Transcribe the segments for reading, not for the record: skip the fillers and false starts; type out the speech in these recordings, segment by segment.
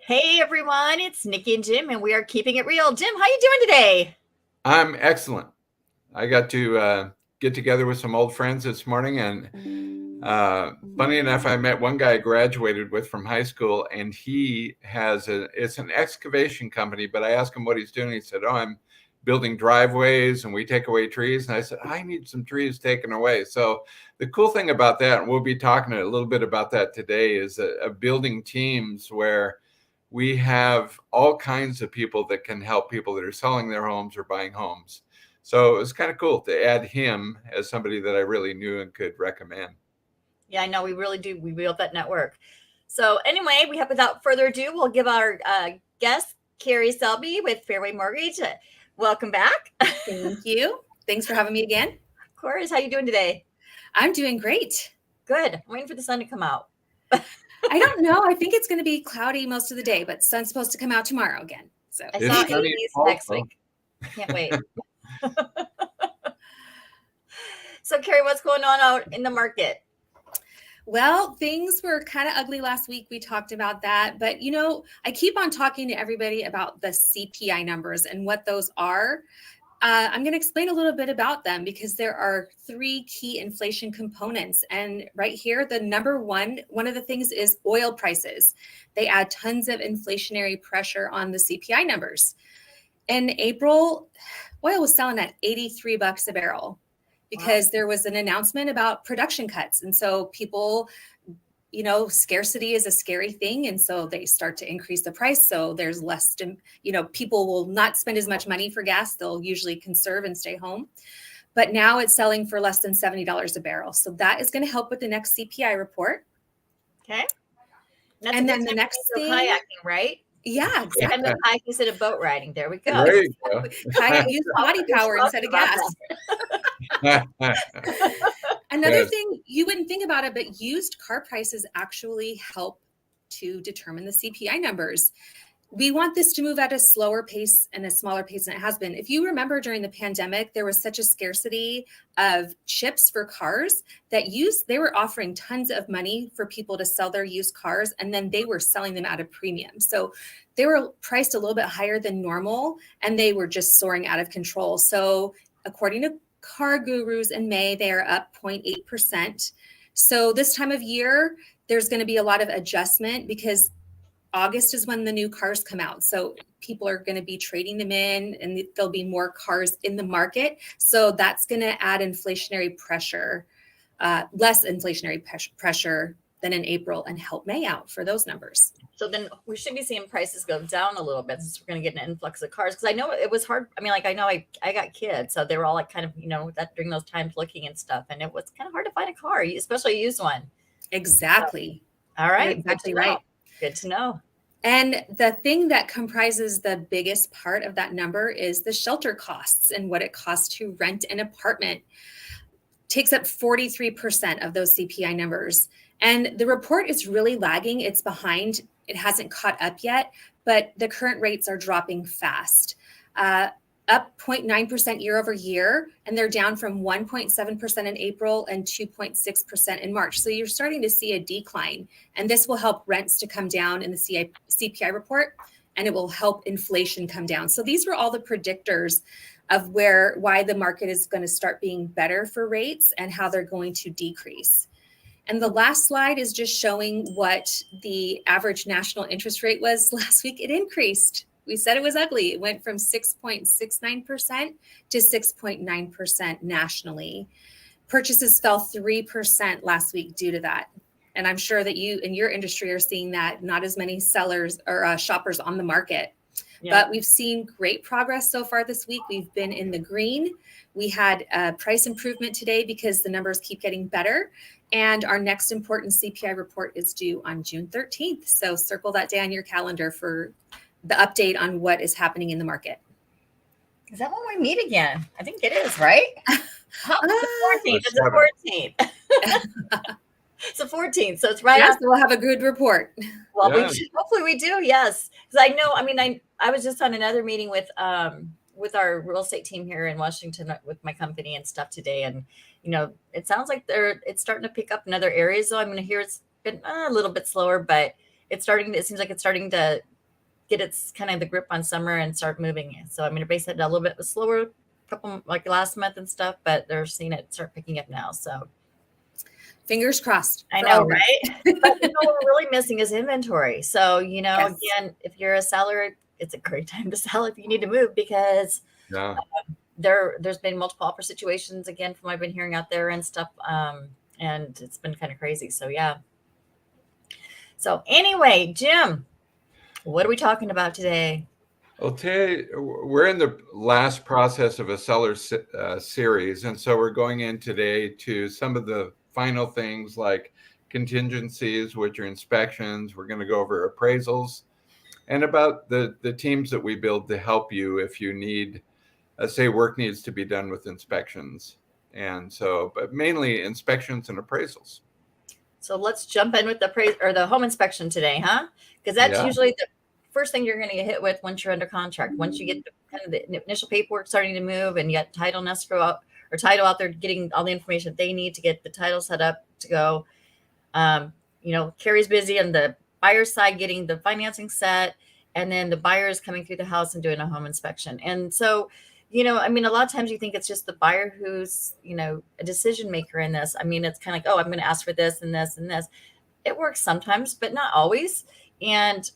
Hey everyone, it's Nikki and Jim, and we are keeping it real. Jim, how you doing today? I'm excellent. I got to get together with some old friends this morning, and funny enough, I met one guy I graduated with from high school, and it's an excavation company. But I asked him what he's doing. He said, "Oh, I'm building driveways, and we take away trees." And I said, "I need some trees taken away." So the cool thing about that, and we'll be talking a little bit about that today, is building teams where we have all kinds of people that can help people that are selling their homes or buying homes. So it was kind of cool to add him as somebody that I really knew and could recommend. Yeah, I know we really do. We built that network. So anyway, without further ado, we'll give our guest Carrie Selby with Fairway Mortgage. Welcome back. Thank you. Thanks for having me again. Of course. How you doing today? I'm doing great. Good. I'm waiting for the sun to come out. I don't know. I think it's going to be cloudy most of the day, but sun's supposed to come out tomorrow again. So I saw 80s next week. Can't wait. So Carrie, what's going on out in the market? Well, things were kind of ugly last week. We talked about that. But, I keep on talking to everybody about the CPI numbers and what those are. I'm going to explain a little bit about them because there are three key inflation components. And right here, the number one of the things is oil prices. They add tons of inflationary pressure on the CPI numbers. In April, oil was selling at $83 a barrel because there was an announcement about production cuts. And so people, scarcity is a scary thing. And so they start to increase the price. So there's less, people will not spend as much money for gas. They'll usually conserve and stay home. But now it's selling for less than $70 a barrel. So that is going to help with the next CPI report. Okay. And then the next thing. Kayaking, right? Yeah, exactly. And the kayak instead of boat riding. There we go. There you go. Kayak use body power instead of gas. Another thing, you wouldn't think about it, but used car prices actually help to determine the CPI numbers. We want this to move at a slower pace and a smaller pace than it has been. If you remember during the pandemic, there was such a scarcity of chips for cars that they were offering tons of money for people to sell their used cars, and then they were selling them at a premium. So they were priced a little bit higher than normal, and they were just soaring out of control. So according to Car Gurus in May, they are up 0.8%. So this time of year, there's going to be a lot of adjustment because August is when the new cars come out. So people are going to be trading them in and there'll be more cars in the market. So that's going to add inflationary pressure, less inflationary pressure than in April, and help May out for those numbers. So then we should be seeing prices go down a little bit since we're going to get an influx of cars. Because I know it was hard. I mean, I know I got kids, so they were all like kind of, that during those times looking and stuff. And it was kind of hard to find a car, especially a used one. Exactly. So, all right. You're exactly right. Good to know. And the thing that comprises the biggest part of that number is the shelter costs and what it costs to rent an apartment. Takes up 43% of those CPI numbers. And the report is really lagging. It's behind. It hasn't caught up yet, but the current rates are dropping fast. Up 0.9% year over year, and they're down from 1.7% in April and 2.6% in March. So you're starting to see a decline, and this will help rents to come down in the CPI report, and it will help inflation come down. So these were all the predictors of why the market is going to start being better for rates and how they're going to decrease. And the last slide is just showing what the average national interest rate was last week. It increased. We said it was ugly. It went from 6.69% to 6.9% nationally. Purchases fell 3% last week due to that. And I'm sure that you in your industry are seeing that, not as many sellers or shoppers on the market. Yeah. But we've seen great progress so far this week. We've been in the green. We had a price improvement today because the numbers keep getting better. And our next important CPI report is due on June 13th. So circle that day on your calendar for the update on what is happening in the market. Is that when we meet again? I think it is, right? The 14th. It's the 14th. It's the 14th. So it's right after. after. We'll have a good report. Well, hopefully we do. Yes. Because I know, I was just on another meeting with our real estate team here in Washington with my company and stuff today. And, it sounds like it's starting to pick up in other areas. So I'm going to hear it's been a little bit slower, but it seems like it's starting to get its kind of the grip on summer and start moving. So I mean, everybody said a little bit slower, couple like last month and stuff, but they're seeing it start picking up now. So fingers crossed. I know, right? But what we're really missing is inventory. So Yes. again, if you're a seller, it's a great time to sell if you need to move, because Yeah. There's been multiple offer situations again from what I've been hearing out there and stuff. And it's been kind of crazy. So yeah. So anyway, Jim, what are we talking about today? Well, today we're in the last process of a seller series, and so we're going in today to some of the final things like contingencies, which are inspections. We're going to go over appraisals and about the teams that we build to help you if you need, say, work needs to be done with inspections. And so, but mainly inspections and appraisals. So let's jump in with the home inspection today, huh? Because that's usually the first thing you're going to get hit with once you're under contract. Once you get kind of the initial paperwork starting to move, and you got title and escrow out, or title out there getting all the information they need to get the title set up to go. Carrie's busy on the buyer's side getting the financing set, and then the buyer is coming through the house and doing a home inspection. And so, I mean, a lot of times you think it's just the buyer who's, a decision maker in this. I mean, it's kind of like, oh, I'm going to ask for this and this and this. It works sometimes, but not always. And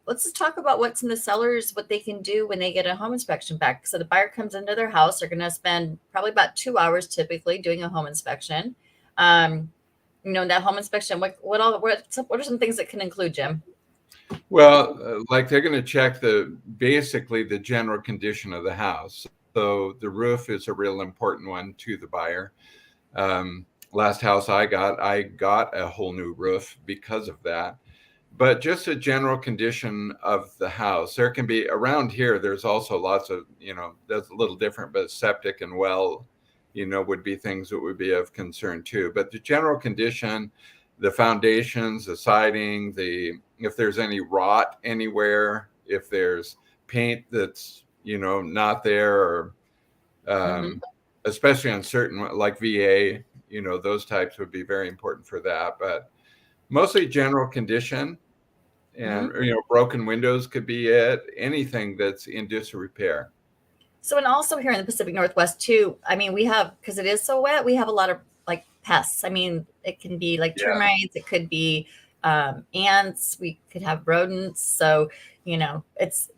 let's just talk about what's in the sellers, what they can do when they get a home inspection back. So the buyer comes into their house. They're going to spend probably about 2 hours typically doing a home inspection. That home inspection, what are some things that can include, Jim? Well, like they're going to check basically the general condition of the house. So the roof is a real important one to the buyer. Last house I got a whole new roof because of that. But just a general condition of the house. There can be around here. There's also lots of, that's a little different, but septic and well, would be things that would be of concern too. But the general condition, the foundations, the siding, if there's any rot anywhere, if there's paint that's, not there, or especially on certain like VA, those types would be very important for that. But mostly general condition. And, broken windows could be it, anything that's in disrepair. So, and also here in the Pacific Northwest too, I mean, because it is so wet, we have a lot of like pests. I mean, it can be like termites, it could be ants, we could have rodents. So, it's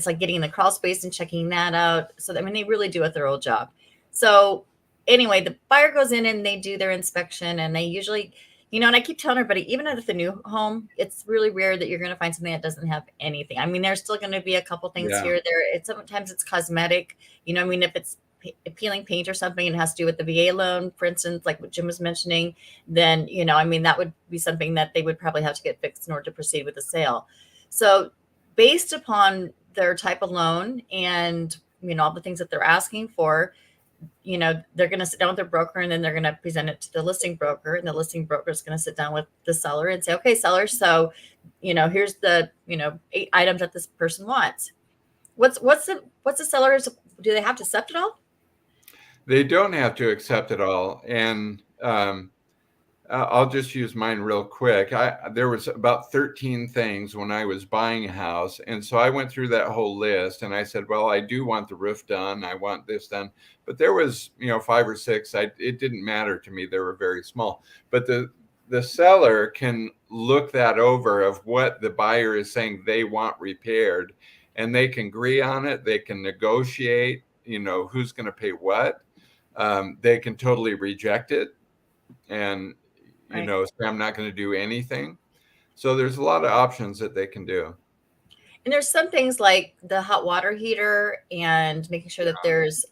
like getting in the crawl space and checking that out. So, I mean, they really do a thorough job. So anyway, the buyer goes in and they do their inspection, and they usually, and I keep telling everybody, even at the new home, it's really rare that you're going to find something that doesn't have anything. I mean, there's still going to be a couple things here or there. Sometimes it's cosmetic, I mean, if it's peeling paint or something and it has to do with the VA loan, for instance, like what Jim was mentioning, then, I mean, that would be something that they would probably have to get fixed in order to proceed with the sale. So based upon their type of loan and, all the things that they're asking for, they're going to sit down with their broker, and then they're going to present it to the listing broker, and the listing broker is going to sit down with the seller and say, okay, seller, so, here's the, 8 items that this person wants. What's the seller's, do they have to accept it all? They don't have to accept it all. And I'll just use mine real quick. There was about 13 things when I was buying a house. And so I went through that whole list, and I said, well, I do want the roof done. I want this done. But there was, 5 or 6. It didn't matter to me. They were very small. But the seller can look that over of what the buyer is saying they want repaired, and they can agree on it. They can negotiate, who's going to pay what. They can totally reject it and, say, I'm not going to do anything. So there's a lot of options that they can do. And there's some things like the hot water heater and making sure that there's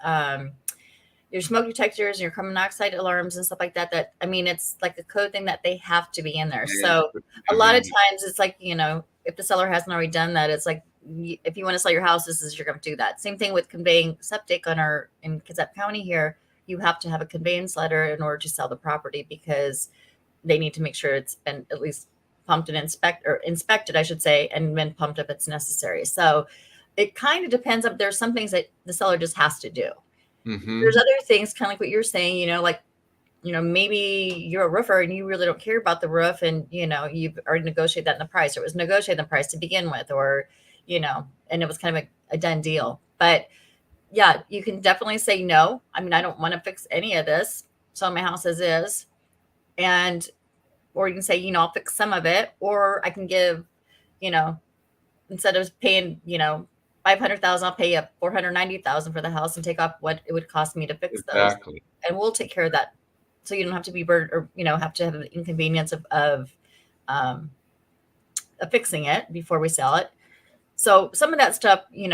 your smoke detectors and your carbon monoxide alarms and stuff like that. That, I mean, it's like a code thing that they have to be in there. So a lot of times it's like, if the seller hasn't already done that, it's like, if you want to sell your house, you're going to do that. Same thing with conveying septic in Kitsap County here. You have to have a conveyance letter in order to sell the property, because they need to make sure it's been at least pumped and inspected, I should say, and been pumped if it's necessary. So it kind of depends. There's some things that the seller just has to do. There's other things, kind of like what you're saying, like maybe you're a roofer and you really don't care about the roof, and you've already negotiated that in the price, or it was negotiated in the price to begin with, or and it was kind of a done deal. But yeah, you can definitely say no. I mean, I don't want to fix any of this. Sell my house as is. And, or you can say, I'll fix some of it, or I can give, instead of paying, 500,000, I'll pay you 490,000 for the house and take off what it would cost me to fix those. And we'll take care of that. So you don't have to be burdened, or, have to have the inconvenience of fixing it before we sell it. So some of that stuff, you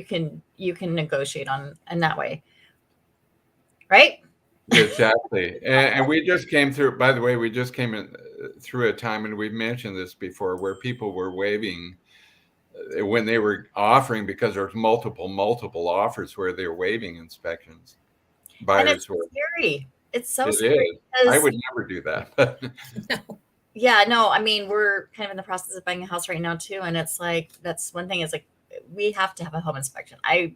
can negotiate on in that way. Right? Exactly. And we just came through, by the way, we just came in through a time, and we've mentioned this before, where people were waiving when they were offering, because there's multiple offers where they're waiving inspections. Buyers, and it's scary. It's so it scary. Is. I would never do that. No. Yeah, no, I mean, we're kind of in the process of buying a house right now too. And it's like, that's one thing, is like, we have to have a home inspection. I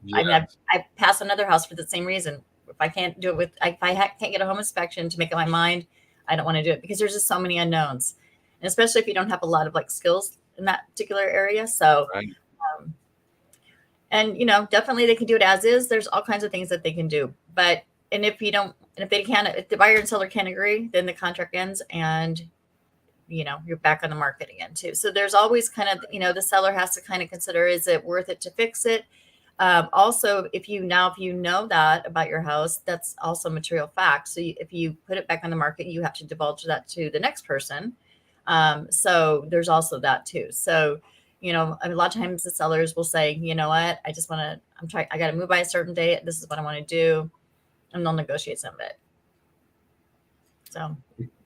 pass another house for the same reason. If I can't do it if I can't get a home inspection to make up my mind, I don't want to do it, because there's just so many unknowns. And especially if you don't have a lot of skills in that particular area. So, right. And definitely they can do it as is. There's all kinds of things that they can do. But, if the buyer and seller can't agree, then the contract ends, and you're back on the market again too. So there's always kind of, the seller has to kind of consider, is it worth it to fix it? Also, if you know that about your house, that's also material fact. So if you put it back on the market, you have to divulge that to the next person. So there's also that too. So, a lot of times the sellers will say, you know what, I got to move by a certain date. This is what I want to do. And they'll negotiate some of it. So.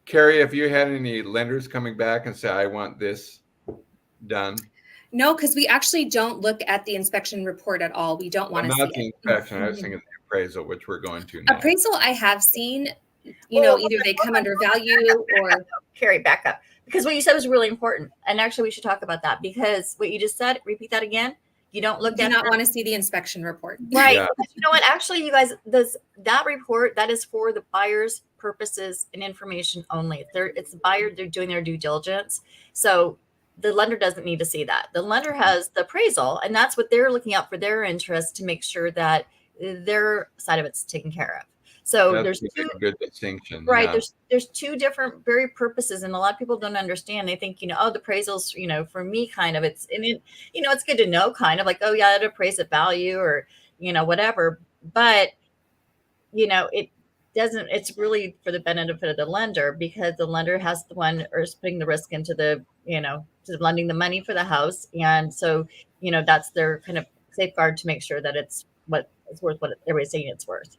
Carrie, have you had any lenders coming back and say, I want this done? No, because we actually don't look at the inspection report at all. We don't want to see not the inspection. I was thinking the appraisal, which we're going to now. Appraisal, I have seen, either they come under value or... Carrie, back up. Because what you said was really important. And actually, we should talk about that, because what you just said, repeat that again. You don't look at... Do not want to see the inspection report. Right. Yeah. You know what? Actually, you guys, that report, that is for the buyer's purposes and information only. It's the buyer, they're doing their due diligence. So the lender doesn't need to see that. The lender has the appraisal, and that's what they're looking out for their interest, to make sure that their side of it's taken care of. So that's there's two good distinction. Right. Yeah. There's two different very purposes, and a lot of people don't understand. They think, the appraisals, for me, kind of, it's good to know, kind of like, oh yeah, it appraised at value, or, whatever. But, it doesn't, it's really for the benefit of the lender, because the lender has the one, or is putting the risk into the, to lending the money for the house. And so, that's their kind of safeguard, to make sure that it's worth what everybody's saying it's worth.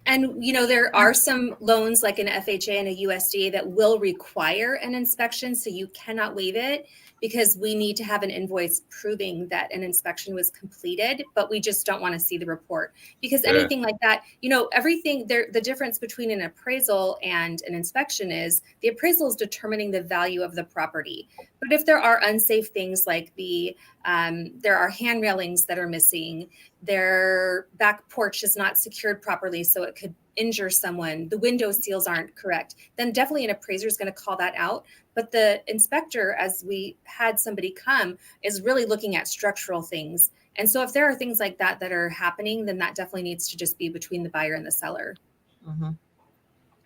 And, there are some loans like an FHA and a USDA that will require an inspection. So you cannot waive it, because we need to have an invoice proving that an inspection was completed, but we just don't want to see the report, because anything like that, everything there, the difference between an appraisal and an inspection is the appraisal is determining the value of the property. But if there are unsafe things like there are hand railings that are missing, their back porch is not secured properly, so it could injure someone, the window seals aren't correct, then definitely an appraiser is going to call that out. But the inspector, as we had somebody come, is really looking at structural things. And so if there are things like that that are happening, then that definitely needs to just be between the buyer and the seller. Mm-hmm.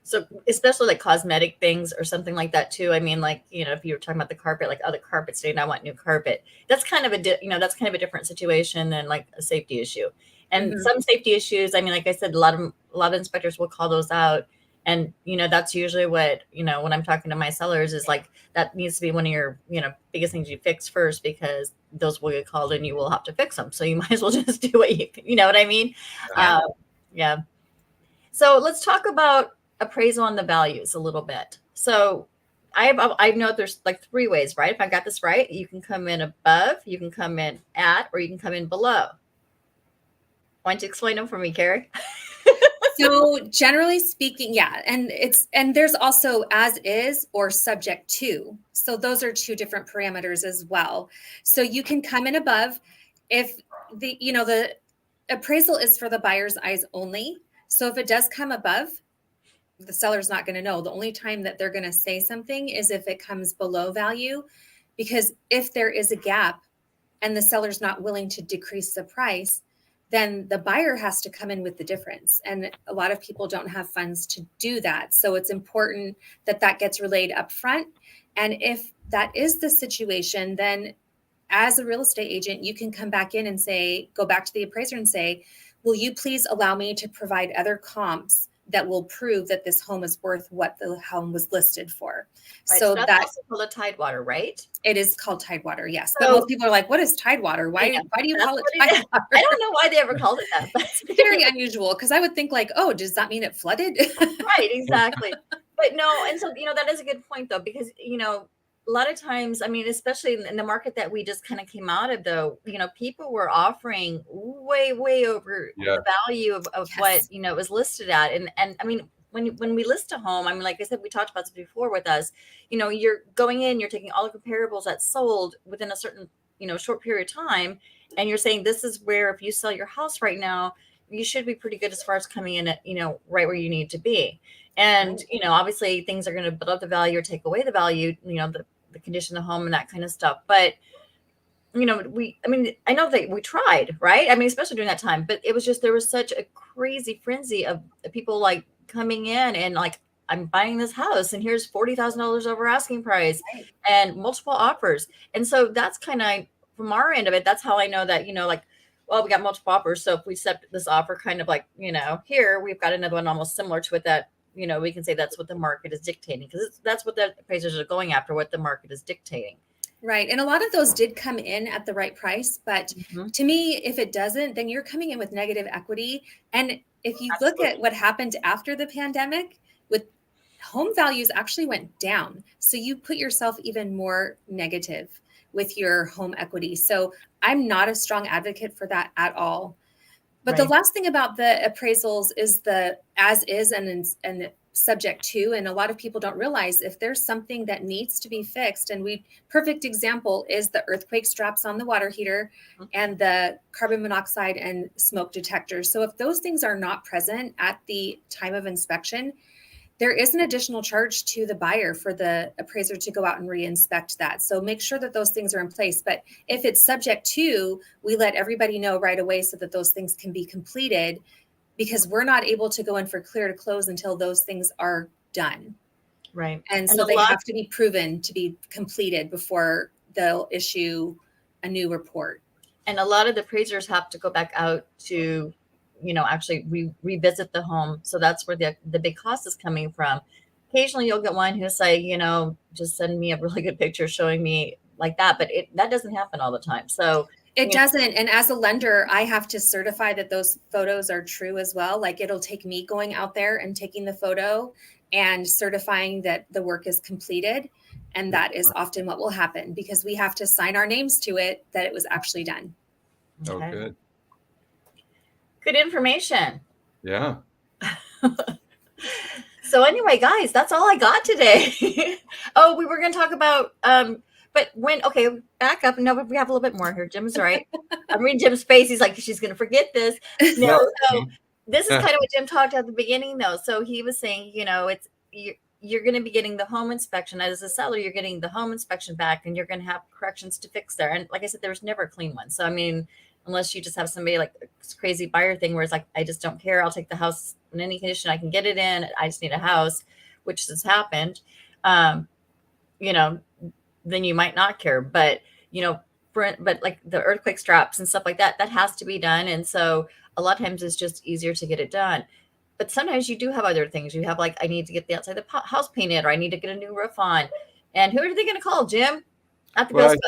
So especially like cosmetic things or something like that too. I mean, like, if you were talking about the carpet, like, oh, the carpet's stained, I want new carpet. That's kind of a different situation than like a safety issue. And some safety issues, I mean, like I said, a lot of inspectors will call those out. And, that's usually what, when I'm talking to my sellers, is like, that needs to be one of your, biggest things you fix first, because those will get called and you will have to fix them. So you might as well just do what you know what I mean? Yeah. So let's talk about appraisal on the values a little bit. So I know there's like 3 ways, right? If I got this right, you can come in above, you can come in at, or you can come in below. Why don't you explain them for me, Carrie? So generally speaking, yeah. And there's also as is or subject to. So those are 2 different parameters as well. So you can come in above if the appraisal is for the buyer's eyes only. So if it does come above, the seller's not going to know. The only time that they're going to say something is if it comes below value, because if there is a gap and the seller's not willing to decrease the price, then the buyer has to come in with the difference. And a lot of people don't have funds to do that. So it's important that that gets relayed up front. And if that is the situation, then as a real estate agent, you can come back in and say, go back to the appraiser and say, will you please allow me to provide other comps that will prove that this home is worth what the home was listed for? Right. So that's that also called a Tidewater, right? it is called Tidewater, yes. But So- most people are like, what is Tidewater? Why do you That's call it what it is. Tidewater? I don't know why they ever called it that, but It's very unusual, because I would think like, oh, does that mean it flooded? right, exactly. But no, and so, that is a good point though, because, a lot of times, I mean, especially in the market that we just kind of came out of though, people were offering way, way over Yeah. the value of Yes. what, it was listed at. And I mean, when we list a home, I mean, like I said, we talked about this before with us, you're going in, you're taking all the comparables that sold within a certain, short period of time. And you're saying, this is where, if you sell your house right now, you should be pretty good as far as coming in at, right where you need to be. And, obviously things are going to build up the value or take away the value, the condition of the home and that kind of stuff. But, I mean, I know that we tried, right? I mean, especially during that time, but it was just, there was such a crazy frenzy of people like coming in and like, I'm buying this house and here's $40,000 over asking price Right. and multiple offers. And so that's kind of from our end of it. That's how I know that, like, well, we got multiple offers. So if we set this offer kind of like, here, we've got another one almost similar to it that, we can say that's what the market is dictating, because that's what the appraisers are going after, what the market is dictating. Right. And a lot of those did come in at the right price. But to me, if it doesn't, then you're coming in with negative equity. And if you look at what happened after the pandemic, with home values actually went down. So you put yourself even more negative with your home equity. So I'm not a strong advocate for that at all. But the last thing about the appraisals is the as is and subject to. And a lot of people don't realize if there's something that needs to be fixed. And perfect example is the earthquake straps on the water heater and the carbon monoxide and smoke detectors. So if those things are not present at the time of inspection, there is an additional charge to the buyer for the appraiser to go out and re-inspect that. So make sure that those things are in place. But if it's subject to, we let everybody know right away so that those things can be completed, because we're not able to go in for clear to close until those things are done. Right. And so they have to be proven to be completed before they'll issue a new report. And a lot of the appraisers have to go back out to actually revisit the home. So that's where the big cost is coming from. Occasionally you'll get one who say, just send me a really good picture showing me like that, but that doesn't happen all the time. So it doesn't. And as a lender, I have to certify that those photos are true as well. Like, it'll take me going out there and taking the photo and certifying that the work is completed. And that is often what will happen, because we have to sign our names to it that it was actually done. Okay. Oh, good. Good information. Yeah. So anyway, guys, that's all I got today. Oh, we were going to talk about, but back up. No, but we have a little bit more here. Jim's right. I'm reading Jim's face. He's like, she's going to forget this. No, so this is kind of what Jim talked at the beginning though. So he was saying, you're going to be getting the home inspection as a seller. You're getting the home inspection back and you're going to have corrections to fix there. And like I said, there's never a clean one. So, I mean, unless you just have somebody like this crazy buyer thing where it's like, I just don't care. I'll take the house in any condition I can get it in. I just need a house, which has happened. Then you might not care, but but like the earthquake straps and stuff like that, that has to be done. And so a lot of times it's just easier to get it done. But sometimes you do have other things. You have like, I need to get the outside of the house painted, or I need to get a new roof on. And who are they going to call, Jim? Not the Ghostbusters.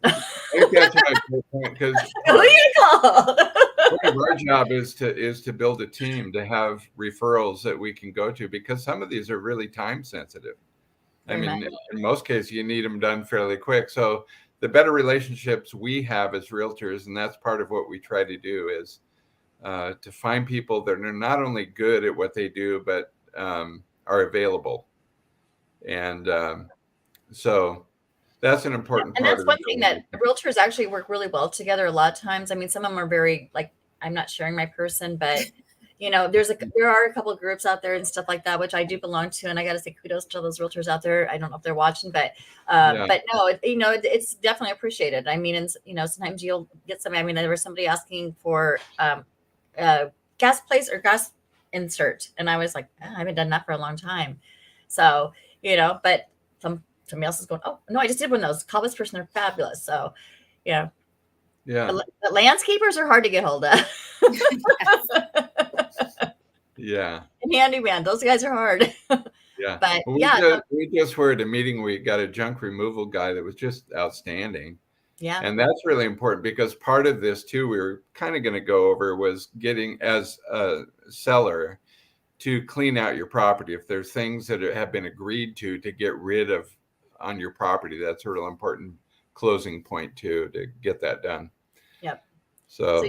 I think that's a good point, because who are you call? our job is to build a team, to have referrals that we can go to, because some of these are really time sensitive. I mean, in most cases, you need them done fairly quick. So the better relationships we have as realtors, and that's part of what we try to do, is to find people that are not only good at what they do, but are available. And so that's an important part. And that's one thing that realtors actually work really well together a lot of times. I mean, some of them are very, like, I'm not sharing my person, but there are a couple of groups out there and stuff like that, which I do belong to. And I got to say kudos to those realtors out there. I don't know if they're watching, but no, it's definitely appreciated. I mean, and sometimes you'll get somebody. I mean, there was somebody asking for gas place or gas insert, and I was like, I haven't done that for a long time. So, but somebody else is going, oh no, I just did one of those. Call this person, they're fabulous. So, yeah. The landscapers are hard to get hold of. Yeah. And handyman, those guys are hard. Yeah. But we just were at a meeting. We got a junk removal guy that was just outstanding. Yeah. And that's really important because part of this too, we were kind of going to go over was getting as a seller to clean out your property. If there's things that have been agreed to get rid of on your property, that's a real important closing point too, to get that done. Yep. So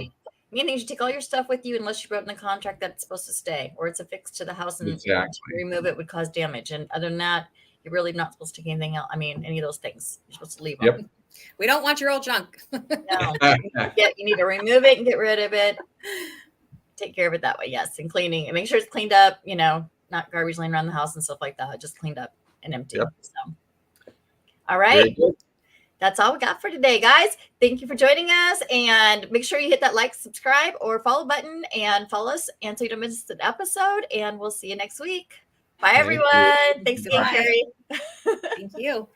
meaning you take all your stuff with you unless you wrote in a contract that's supposed to stay or it's affixed to the house, and exactly. to remove it would cause damage. And other than that, you're really not supposed to take anything else. I mean, any of those things. You're supposed to leave them. Yep. We don't want your old junk. No. You need to remove it and get rid of it. Take care of it that way. Yes. And cleaning and make sure it's cleaned up, not garbage laying around the house and stuff like that. Just cleaned up and empty. Yep. So, all right. That's all we got for today, guys. Thank you for joining us. And make sure you hit that like, subscribe, or follow button and follow us, and so you don't miss an episode. And we'll see you next week. Bye, everyone. Thanks again, Carrie. Thank you.